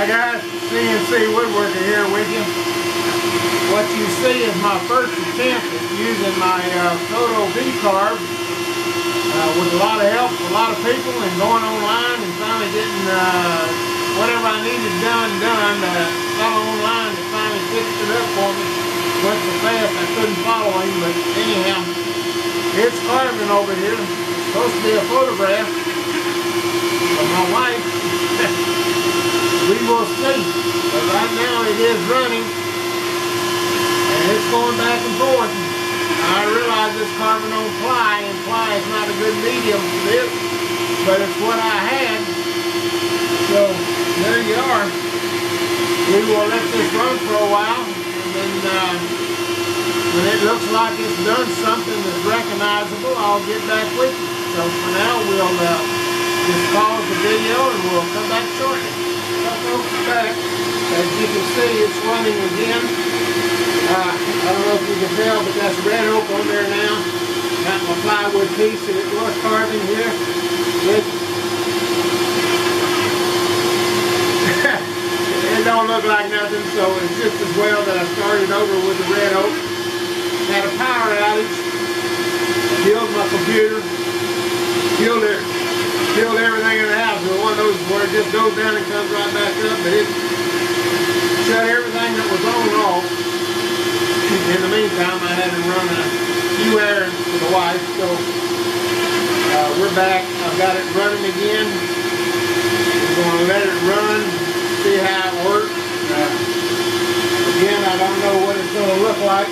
Hi guys, CNC Woodworker here with you. What you see is my first attempt at using my FOTOVCARVE with a lot of help from a lot of people and going online and finally getting whatever I needed done. Got online and finally fixed it up for me. Went so fast I couldn't follow him, but anyhow, it's carving over here. It's supposed to be a photograph of my wife. We will see, but right now it is running and it's going back and forth. I realize it's carving on ply, and ply is not a good medium for this, but it's what I had. So there you are. We will let this run for a while, and then when it looks like it's done something that's recognizable, I'll get back with you. So for now we'll just pause the video and we'll come back shortly. Back. As you can see, it's running again. I don't know if you can tell, but that's red oak on there now. Got my plywood piece that it was carving here. It don't look like nothing, so it's just as well that I started over with the red oak. Had a power outage. Killed my computer. Killed everything in the house. It was one of those where it just goes down and comes right back up, but it shut everything that was on off. In the meantime, I had to run a few errands for the wife, so we're back. I've got it running again. I'm going to let it run, see how it works. Again, I don't know what it's going to look like.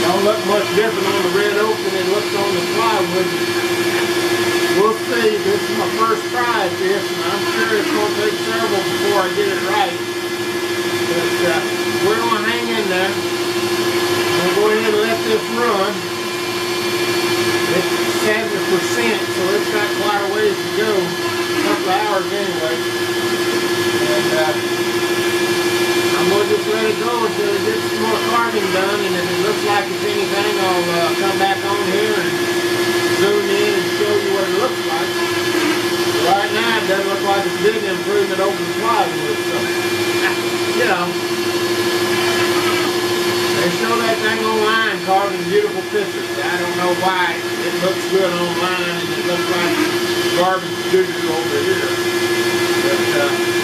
Don't look much different on the red oak than it looks on the plywood. We'll see. This is my first try at this, and I'm sure it's going to take several before I get it right. But we're going to hang in there. I'm going to go ahead and let this run. It's 70%, so it's got quite a ways to go. A couple of hours anyway. And I'm going to just let it go until it gets some more carving done, and if it looks like it's anything, I'll come back on here and zoom in and show you what it looks like. Right now it doesn't look like it's a big improvement over the plywood, so you know. They show that thing online carving beautiful pictures. I don't know why it looks good online and it looks like garbage digital over here. But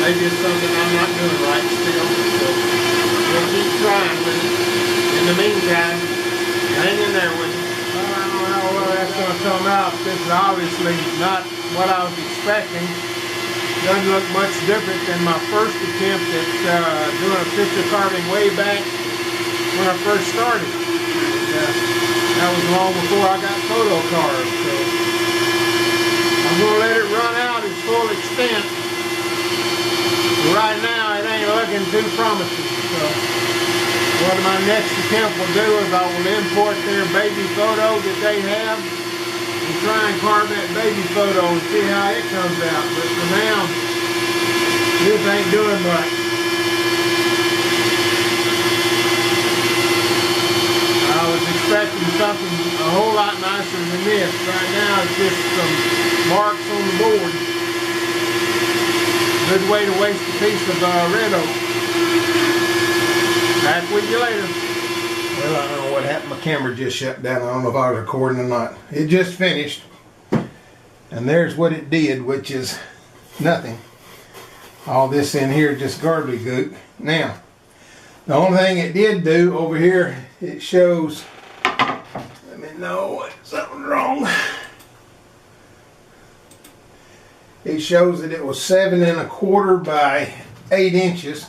maybe it's something I'm not doing right still. So we'll keep trying with it. In the meantime, hang in there with me. I don't know how well that's going to come out. This is obviously not what I was expecting. Doesn't look much different than my first attempt at doing a picture carving way back when I first started. And, that was long before I got FOTOVCARVE. So I'm going to let it run out its full extent. Right now it ain't looking too promising. So what my next attempt will do is I will import their baby photo that they have and try and carve that baby photo and see how it comes out. But for now, this ain't doing much. I was expecting something a whole lot nicer than this. Right now it's just some marks on the board. Good way to waste a piece of red oak. Back with you later. Well, I don't know what happened. My camera just shut down. I don't know if I was recording or not. It just finished. And there's what it did, which is nothing. All this in here just gobbledygook. Now, the only thing it did do over here, it shows, let me know if something's wrong. It shows that it was 7 1/4 by 8 inches.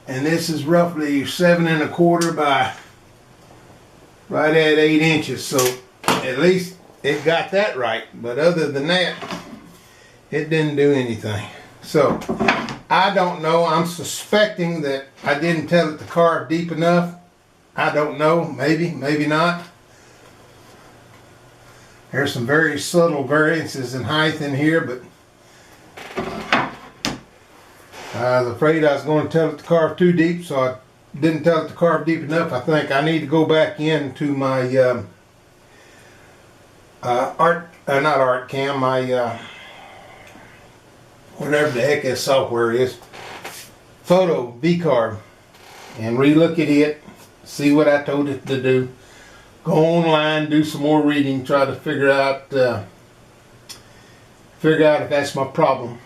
And this is roughly 7 1/4 by right at 8 inches. So at least it got that right. But other than that, it didn't do anything. So I don't know. I'm suspecting that I didn't tell it to carve deep enough. I don't know. Maybe, maybe not. There's some very subtle variances in height in here, but I was afraid I was going to tell it to carve too deep, so I didn't tell it to carve deep enough. I think I need to go back into my not art cam, my what whatever the heck this software is, PHOTOVCARVE, and relook at it, see what I told it to do. Go online, do some more reading, try to figure out if that's my problem.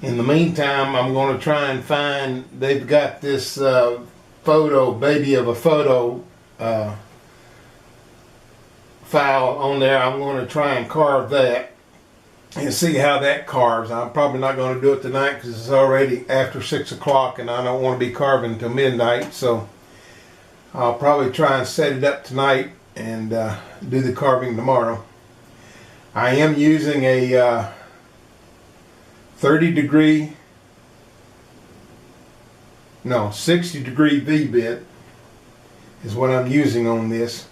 In the meantime, I'm going to try and find, they've got this photo, baby of a photo file on there. I'm going to try and carve that and see how that carves. I'm probably not going to do it tonight because it's already after 6 o'clock and I don't want to be carving till midnight, so I'll probably try and set it up tonight and do the carving tomorrow. I am using a 60 degree V-bit is what I'm using on this.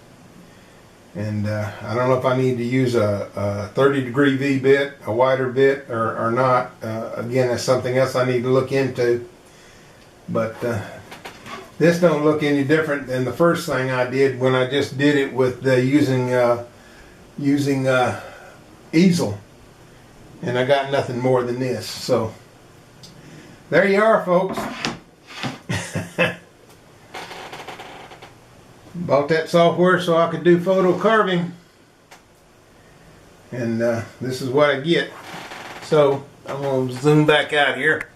And I don't know if I need to use a 30 degree V-bit, a wider bit, or not. Again, that's something else I need to look into. But this don't look any different than the first thing I did when I just did it with using easel. And I got nothing more than this. So there you are, folks. Bought that software so I could do photo carving, and this is what I get. So I'm going to zoom back out here.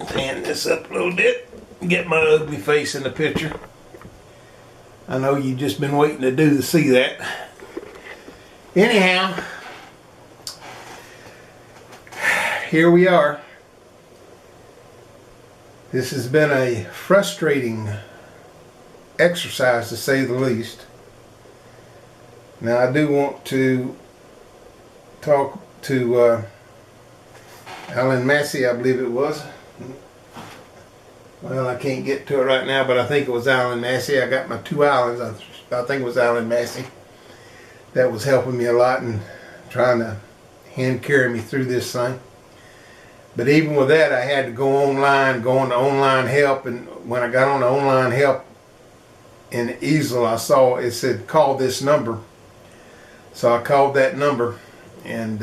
And fan this up a little bit, get my ugly face in the picture. I know you've just been waiting to see that. Anyhow, here we are. This has been a frustrating exercise, to say the least. Now, I do want to talk to Alan Massey, I believe it was. Well, I can't get to it right now, but I think it was Alan Massey. I got my two Allens. I think it was Alan Massey. That was helping me a lot and trying to hand carry me through this thing. But even with that, I had to go online, go on to online help, and when I got on the online help in the easel, I saw it said, call this number. So I called that number and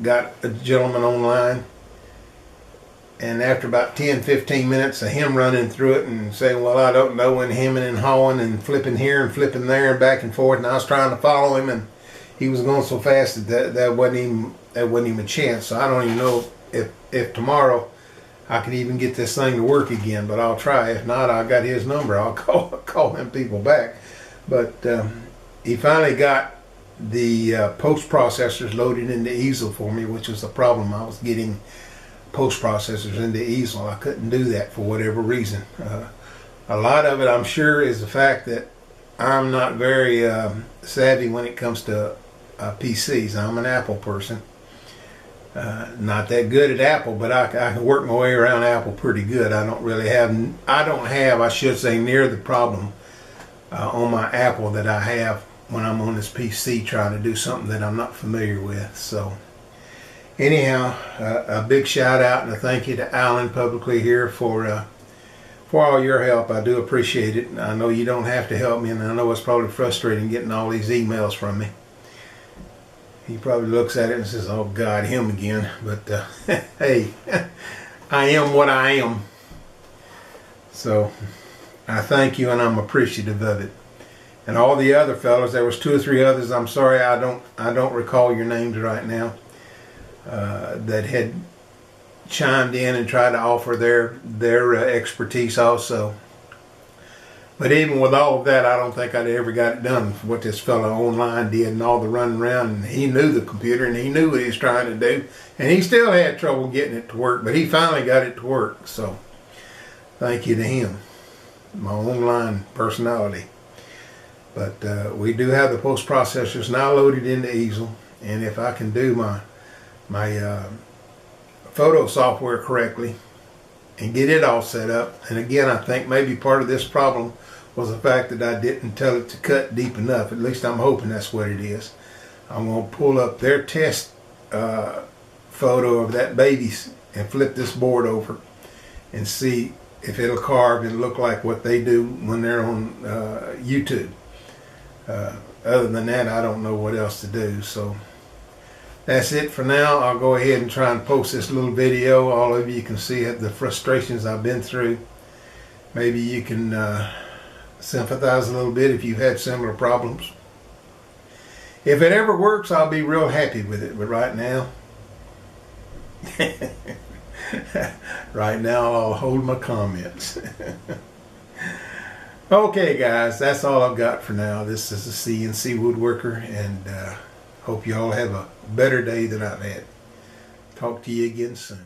got a gentleman online. And after about 10-15 minutes of him running through it and saying, well, I don't know, and hemming and hawing and flipping here and flipping there and back and forth, and I was trying to follow him, and he was going so fast that wasn't even a chance. So I don't even know if tomorrow I could even get this thing to work again, but I'll try. If not, I got his number. I'll call them people back. But he finally got the post processors loaded into easel for me, which was the problem. I was getting post processors into easel. I couldn't do that for whatever reason. A lot of it, I'm sure, is the fact that I'm not very savvy when it comes to PCs. I'm an Apple person. Not that good at Apple, but I can work my way around Apple pretty good. I don't have, I should say, near the problem on my Apple that I have when I'm on this PC trying to do something that I'm not familiar with. So anyhow, a big shout out and a thank you to Alan publicly here for all your help. I do appreciate it. I know you don't have to help me, and I know it's probably frustrating getting all these emails from me. He probably looks at it and says, oh God, him again. But hey, I am what I am. So I thank you and I'm appreciative of it. And all the other fellows, there was 2 or 3 others, I'm sorry I don't recall your names right now, that had chimed in and tried to offer their expertise also. But even with all of that, I don't think I'd ever got it done, what this fellow online did and all the running around. And he knew the computer and he knew what he was trying to do. And he still had trouble getting it to work, but he finally got it to work. So thank you to him, my online personality. But we do have the post processors now loaded into easel. And if I can do my photo software correctly and get it all set up, and again, I think maybe part of this problem was the fact that I didn't tell it to cut deep enough. At least I'm hoping that's what it is. I'm going to pull up their test photo of that baby and flip this board over and see if it'll carve and look like what they do when they're on YouTube. other than that, I don't know what else to do. So that's it for now. I'll go ahead and try and post this little video. All of you can see the frustrations I've been through. Maybe you can sympathize a little bit if you've had similar problems. If it ever works, I'll be real happy with it. But right now, I'll hold my comments. Okay, guys, that's all I've got for now. This is a CNC woodworker, and hope you all have a better day than I've had. Talk to you again soon.